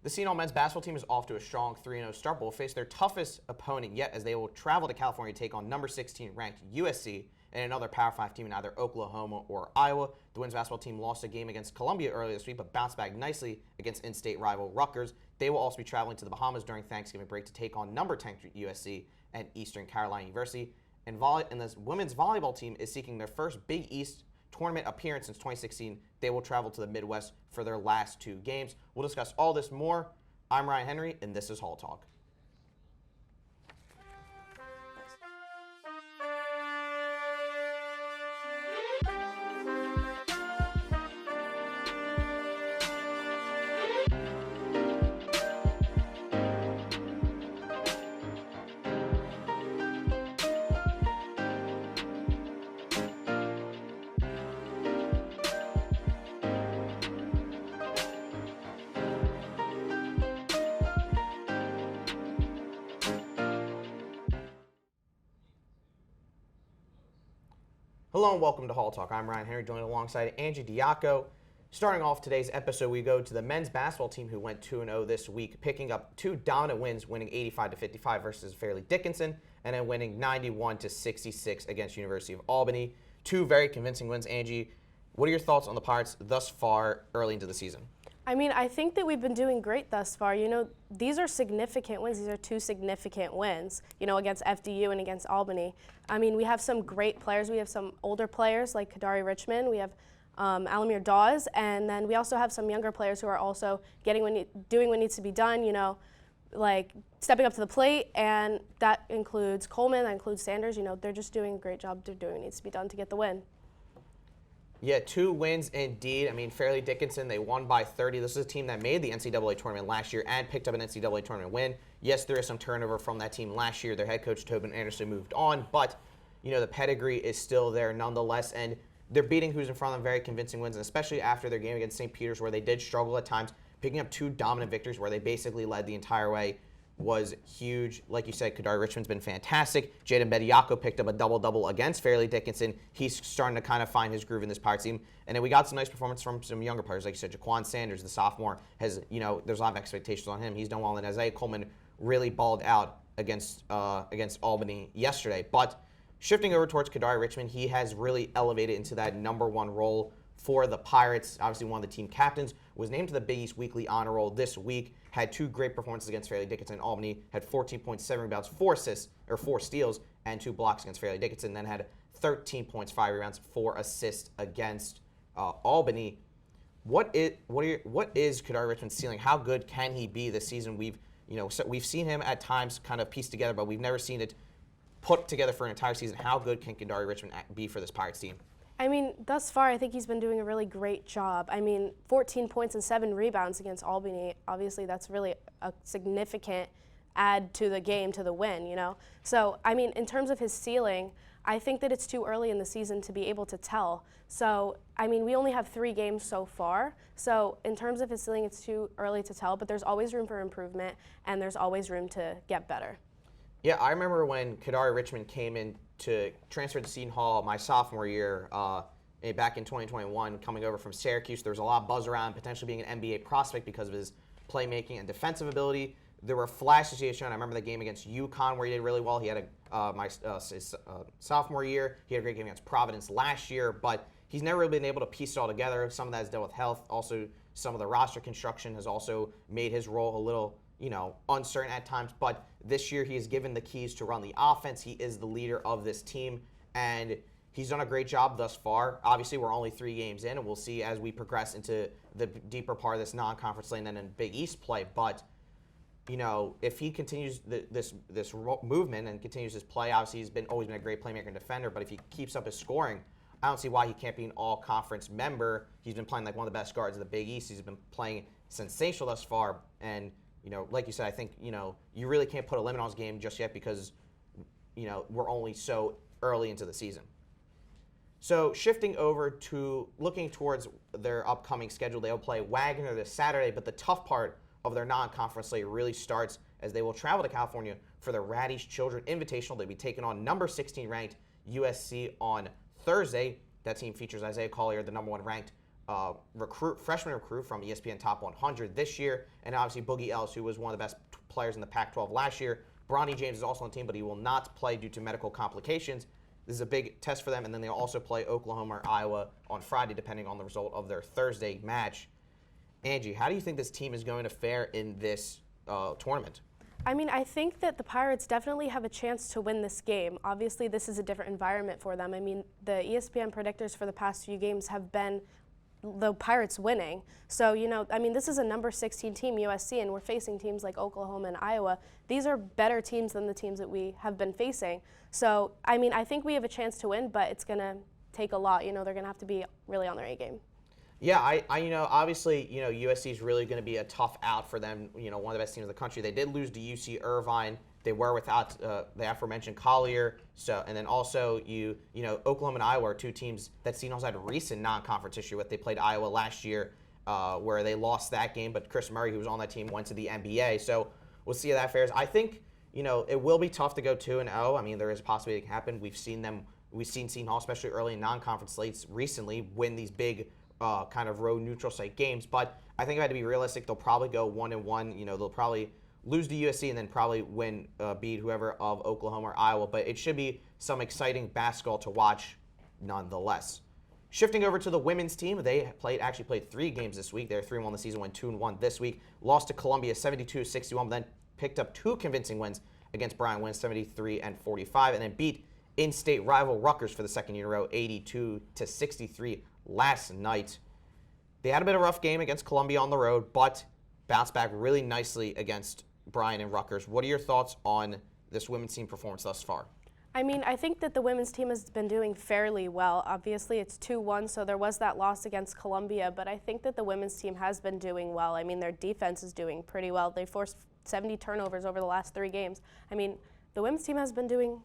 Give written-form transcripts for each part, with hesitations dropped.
The Seton men's basketball team is off to a strong 3-0 start, but will face their toughest opponent yet as they will travel to California to take on number 16 ranked USC and another Power 5 team in either Oklahoma or Iowa. The women's basketball team lost a game against Columbia earlier this week, but bounced back nicely against in-state rival Rutgers. They will also be traveling to the Bahamas during Thanksgiving break to take on number 10 USC and Eastern Carolina University. And the women's volleyball team is seeking their first Big East tournament appearance since 2016. They will travel to the Midwest for their last 2 games. We'll discuss all this more. I'm Ryan Henry, and this is Hall Talk. Hello and welcome to Hall Talk. I'm Ryan Henry, joined alongside Angie Diaco. Starting off today's episode, we go to the men's basketball team who went 2-0 this week, picking up 2 dominant wins, winning 85-55 versus Fairleigh Dickinson, and then winning 91-66 against University of Albany. 2 very convincing wins. Angie, what are your thoughts on the Pirates thus far early into the season? I mean, I think that we've been doing great thus far. You know, these are significant wins. These are 2 significant wins, you know, against FDU and against Albany. I mean, we have some great players. We have some older players like Kadari Richmond. We have Alamir Dawes. And then we also have some younger players who are also doing what needs to be done, you know, like stepping up to the plate. And that includes Coleman, that includes Sanders. You know, they're just doing a great job. They're doing what needs to be done to get the win. Yeah, 2 wins indeed. I mean, Fairleigh Dickinson, they won by 30. This is a team that made the NCAA tournament last year and picked up an NCAA tournament win. Yes, there is some turnover from that team last year. Their head coach, Tobin Anderson, moved on, but, you know, the pedigree is still there nonetheless, and they're beating who's in front of them, very convincing wins, and especially after their game against St. Peter's where they did struggle at times, picking up 2 dominant victories where they basically led the entire way was huge. Like you said, Kadari Richmond's been fantastic. Jaden Bediako picked up a double-double against Fairleigh Dickinson. He's starting to kind of find his groove in this Pirates team. And then we got some nice performance from some younger players. Like you said, Jaquan Sanders, the sophomore, has, you know, there's a lot of expectations on him. He's done well. And Isaiah Coleman really balled out against Albany yesterday. But shifting over towards Kadari Richmond, he has really elevated into that number 1 role for the Pirates. Obviously one of the team captains, was named to the Big East Weekly Honor Roll this week, had 2 great performances against Fairleigh Dickinson and Albany, had 14.7 rebounds, 4 assists, or 4 steals, and 2 blocks against Fairleigh Dickinson, then had 13 points, 5 rebounds, 4 assists against Albany. What is Kadari Richmond's ceiling? How good can he be this season? We've seen him at times kind of piece together, but we've never seen it put together for an entire season. How good can Kadari Richmond be for this Pirates team? I mean, thus far, I think he's been doing a really great job. I mean, 14 points and 7 rebounds against Albany. Obviously, that's really a significant add to the game, to the win, you know? So, I mean, in terms of his ceiling, I think that it's too early in the season to be able to tell. So, I mean, we only have 3 games so far. So, in terms of his ceiling, it's too early to tell, but there's always room for improvement, and there's always room to get better. Yeah, I remember when Kadari Richmond came in to transfer to Seton Hall my sophomore year back in 2021, coming over from Syracuse. There was a lot of buzz around potentially being an NBA prospect because of his playmaking and defensive ability. There were flashes he had shown. I remember the game against UConn where he did really well. He had his sophomore year. He had a great game against Providence last year, but he's never really been able to piece it all together. Some of that has dealt with health. Also, some of the roster construction has also made his role a little, you know, uncertain at times, but this year he is given the keys to run the offense. He is the leader of this team, and he's done a great job thus far. Obviously, we're only 3 games in, and we'll see as we progress into the deeper part of this non-conference lane and in Big East play, but, you know, if he continues this movement and continues his play, obviously he's always been a great playmaker and defender, but if he keeps up his scoring, I don't see why he can't be an all-conference member. He's been playing like one of the best guards of the Big East. He's been playing sensational thus far, and you know, like you said, I think, you know, you really can't put a limit on his game just yet because, you know, we're only so early into the season. So shifting over to looking towards their upcoming schedule, they'll play Wagner this Saturday, but the tough part of their non-conference slate really starts as they will travel to California for the Raddy's Children Invitational. They'll be taking on number 16 ranked USC on Thursday. That team features Isaiah Collier, the number 1 ranked freshman recruit from ESPN Top 100 this year, and obviously Boogie Ellis, who was one of the best players in the Pac-12 last year. Bronny James is also on the team, but he will not play due to medical complications. This is a big test for them, and then they'll also play Oklahoma or Iowa on Friday, depending on the result of their Thursday match. Angie, how do you think this team is going to fare in this tournament? I mean, I think that the Pirates definitely have a chance to win this game. Obviously, this is a different environment for them. I mean, the ESPN predictors for the past few games have been the Pirates winning. So, I mean, this is a number 16 team, USC, and we're facing teams like Oklahoma and Iowa. These are better teams than the teams that we have been facing. So, I mean, I think we have a chance to win, but it's going to take a lot. They're going to have to be really on their A game. Yeah, I obviously, USC is really going to be a tough out for them. One of the best teams in the country. They did lose to UC Irvine. They were without the aforementioned Collier. So, and then also Oklahoma and Iowa are two teams that Seton Hall's had recent non-conference issue with. They played Iowa last year, where they lost that game, but Chris Murray, who was on that team, went to the NBA. So we'll see how that fares. I think it will be tough to go 2-0. I mean, there is a possibility it can happen. We've seen Seton Hall, especially early in non-conference slates, recently win these big kind of road neutral site games. But I think if I had to be realistic, they'll probably go 1-1. They'll probably lose to USC and then probably beat whoever of Oklahoma or Iowa. But it should be some exciting basketball to watch nonetheless. Shifting over to the women's team, they actually played 3 games this week. They're 3-1 the season, went 2-1 this week. Lost to Columbia 72-61, but then picked up 2 convincing wins against Bryant, wins 73-45, and then beat in-state rival Rutgers for the second year in a row, 82-63 last night. They had a bit of a rough game against Columbia on the road, but bounced back really nicely against Bryant and Rutgers. What are your thoughts on this women's team performance thus far? I mean, I think that the women's team has been doing fairly well. Obviously, it's 2-1, so there was that loss against Columbia, but I think that the women's team has been doing well. I mean, their defense is doing pretty well. They forced 70 turnovers over the last 3 games. I mean, the women's team has been doing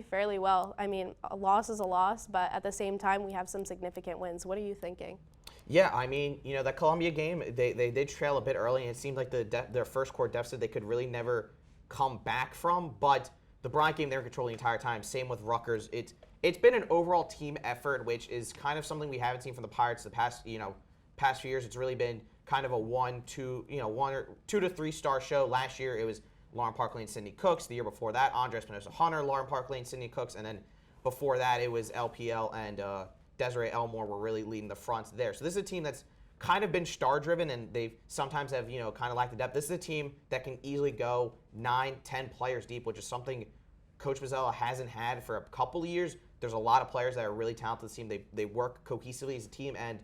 fairly well. I mean, a loss is a loss, but at the same time, we have some significant wins. What are you thinking? Yeah, I mean, that Columbia game, they did trail a bit early, and it seemed like their first quarter deficit they could really never come back from. But the Bryant game, they were controlling the entire time. Same with Rutgers. It's been an overall team effort, which is kind of something we haven't seen from the Pirates the past few years. It's really been kind of a 1 or 2 to 3 star show. Last year it was Lauren Parkley and Sydney Cooks. The year before that, Andrea Espinosa-Hunter, Lauren Parkley and Sydney Cooks, and then before that it was LPL and Desiree Elmore were really leading the front there. So this is a team that's kind of been star-driven, and they sometimes have, kind of lacked the depth. This is a team that can easily go 9, 10 players deep, which is something Coach Mazzella hasn't had for a couple of years. There's a lot of players that are really talented in this team. They work cohesively as a team, and,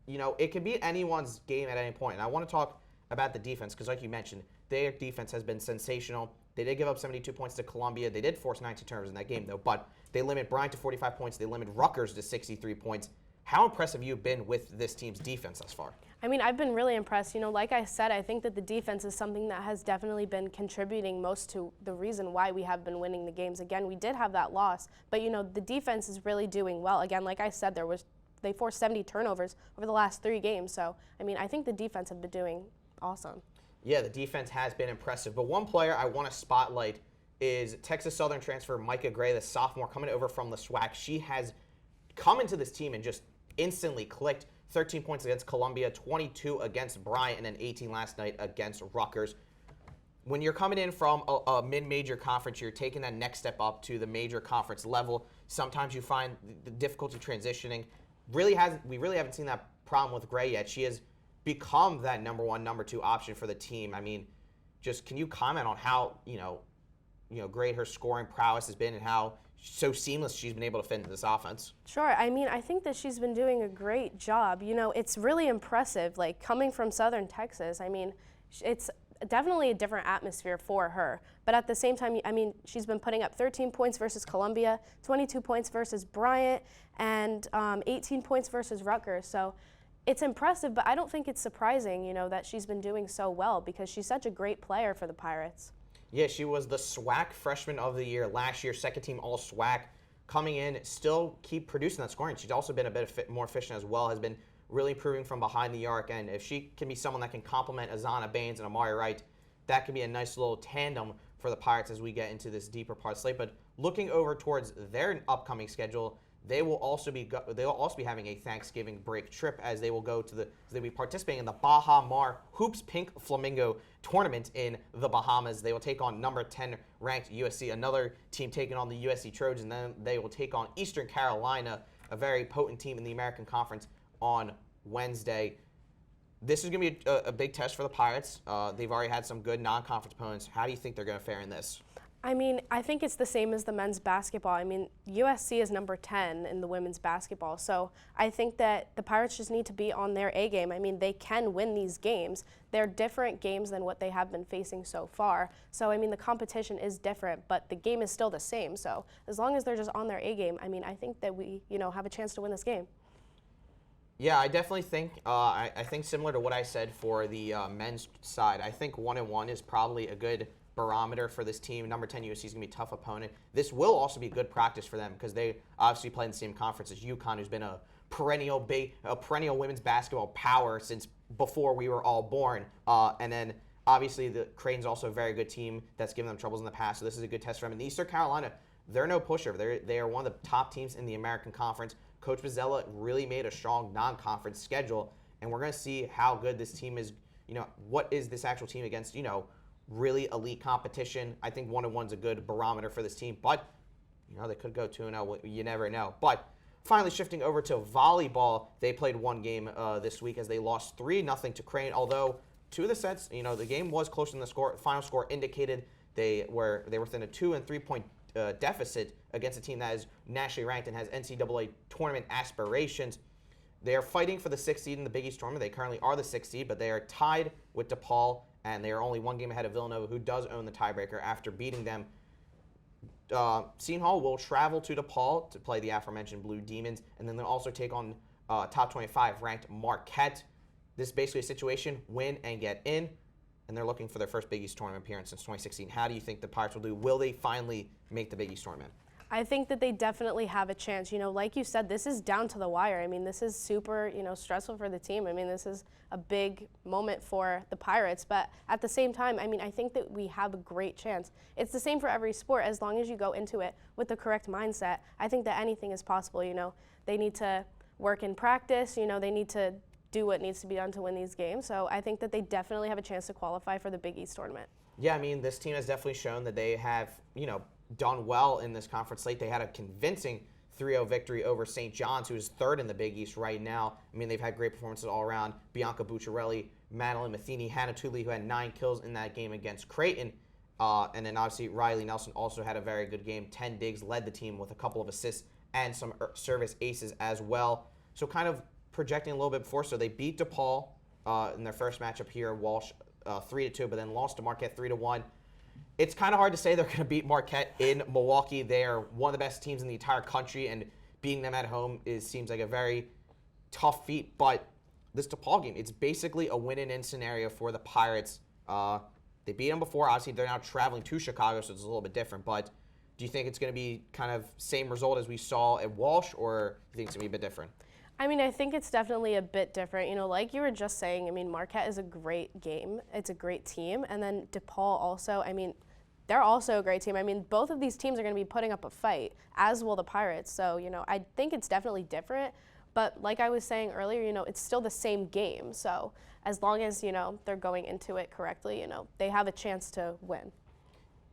it can be anyone's game at any point. And I want to talk about the defense, because like you mentioned, their defense has been sensational. They did give up 72 points to Columbia. They did force 19 turnovers in that game, though, but they limit Bryant to 45 points. They limit Rutgers to 63 points. How impressive have you been with this team's defense thus far? I mean, I've been really impressed. Like I said, I think that the defense is something that has definitely been contributing most to the reason why we have been winning the games. Again, we did have that loss, but, the defense is really doing well. Again, like I said, they forced 70 turnovers over the last 3 games. So, I mean, I think the defense have been doing awesome. Yeah, the defense has been impressive. But one player I want to spotlight is Texas Southern transfer Micah Gray, the sophomore coming over from the SWAC. She has come into this team and just instantly clicked. 13 points against Columbia, 22 against Bryant, and then 18 last night against Rutgers. When you're coming in from a mid-major conference, you're taking that next step up to the major conference level. Sometimes you find the difficulty transitioning. We really haven't seen that problem with Gray yet. She has become that number 1, number 2 option for the team. I mean, just can you comment on how, great her scoring prowess has been and how so seamless she's been able to fit into this offense? Sure. I mean, I think that she's been doing a great job. It's really impressive, like coming from Southern Texas. I mean, it's definitely a different atmosphere for her. But at the same time, I mean, she's been putting up 13 points versus Columbia, 22 points versus Bryant, and 18 points versus Rutgers. So it's impressive, but I don't think it's surprising, that she's been doing so well because she's such a great player for the Pirates. Yeah, she was the SWAC Freshman of the Year last year, second team All-SWAC, coming in, still keep producing that scoring. She's also been a bit more efficient as well, has been really improving from behind the arc, and if she can be someone that can complement Azana Baines and Amari Wright, that could be a nice little tandem for the Pirates as we get into this deeper part of the slate. But looking over towards their upcoming schedule, they will also be having a Thanksgiving break trip as they will they'll be participating in the Baha Mar Hoops Pink Flamingo tournament in the Bahamas. They will take on number 10 ranked USC, another team taking on the USC Trojans, and then they will take on Eastern Carolina, a very potent team in the American Conference, on Wednesday. This is going to be a big test for the Pirates. They've already had some good non-conference opponents. How do you think they're going to fare in this? I mean, I think it's the same as the men's basketball. I mean, USC is number 10 in the women's basketball. So I think that the Pirates just need to be on their A game. I mean, they can win these games. They're different games than what they have been facing so far. So, I mean, the competition is different, but the game is still the same. So as long as they're just on their A game, I mean, I think that we, have a chance to win this game. Yeah, I definitely think, I think similar to what I said for the men's side, I think 1-1 is probably a good barometer for this team. Number 10 USC is going to be a tough opponent. This will also be good practice for them because they obviously play in the same conference as UConn, who's been a perennial women's basketball power since before we were all born. And then obviously the Creighton's also a very good team that's given them troubles in the past. So this is a good test for them. And Eastern Carolina, they're no pushover. They are one of the top teams in the American Conference. Coach Bozzella really made a strong non-conference schedule, and we're going to see how good this team is. What is this actual team against, really elite competition? I think 1-1's a good barometer for this team, but, they could go 2-0. You never know. But finally, shifting over to volleyball, they played one game this week as they lost 3-0 to Creighton, although two of the sets, the game was closer than the score. Final score indicated they were within a 2 and 3 point deficit against a team that is nationally ranked and has NCAA tournament aspirations. They are fighting for the 6th seed in the Big East tournament. They currently are the 6th seed, but they are tied with DePaul, and they are only one game ahead of Villanova, who does own the tiebreaker after beating them. Seton Hall will travel to DePaul to play the aforementioned Blue Demons, and then they'll also take on top 25 ranked Marquette. This is basically a situation, win and get in, and they're looking for their first Big East tournament appearance since 2016. How do you think the Pirates will do? Will they finally make the Big East tournament? I think that they definitely have a chance. Like you said, this is down to the wire. I mean, this is super, stressful for the team. I mean, this is a big moment for the Pirates. But at the same time, I mean, I think that we have a great chance. It's the same for every sport. As long as you go into it with the correct mindset, I think that anything is possible. They need to work in practice. They need to do what needs to be done to win these games. So I think that they definitely have a chance to qualify for the Big East tournament. Yeah, I mean, this team has definitely shown that they have, done well in this conference slate. They had a convincing 3-0 victory over St. John's, who is third in the Big East right now. I mean, they've had great performances all around. Bianca Bucciarelli, Madeline Matheny, Hannah Tooley, who had 9 kills in that game against Creighton. And then obviously Riley Nelson also had a very good game. 10 digs, led the team with a couple of assists and some service aces as well. So kind of projecting a little bit before. So they beat DePaul in their first matchup here, Walsh 3-2, but then lost to Marquette 3-1. It's kind of hard to say they're going to beat Marquette in Milwaukee. They're one of the best teams in the entire country, and beating them at home seems like a very tough feat. But this DePaul game, it's basically a win-and-in scenario for the Pirates. They beat them before. Obviously, they're now traveling to Chicago, so it's a little bit different. But do you think it's going to be kind of same result as we saw at Walsh, or do you think it's going to be a bit different? I mean, I think it's definitely a bit different. Like you were just saying, I mean, Marquette is a great game. It's a great team. And then DePaul also, I mean, they're also a great team. I mean, both of these teams are going to be putting up a fight, as will the Pirates. So, I think it's definitely different. But like I was saying earlier, it's still the same game. So as long as, they're going into it correctly, they have a chance to win.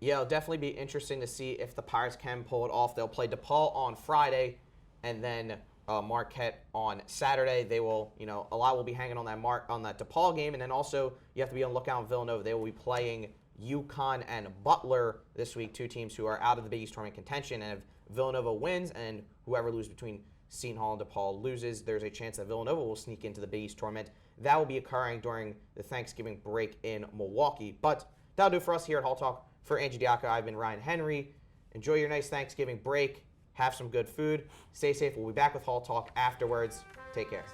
Yeah, it'll definitely be interesting to see if the Pirates can pull it off. They'll play DePaul on Friday, and then Marquette on Saturday. They will, a lot will be hanging on that DePaul game, and then also you have to be on the lookout on Villanova. They will be playing UConn and Butler this week, two teams who are out of the Big East tournament contention. And if Villanova wins and whoever loses between Seton Hall and DePaul loses, there's a chance that Villanova will sneak into the Big East tournament. That will be occurring during the Thanksgiving break in Milwaukee. But that'll do for us here at Hall Talk. For Angie Diaco, I've been Ryan Henry. Enjoy your nice Thanksgiving break. Have some good food. Stay safe. We'll be back with Hall Talk afterwards. Take care.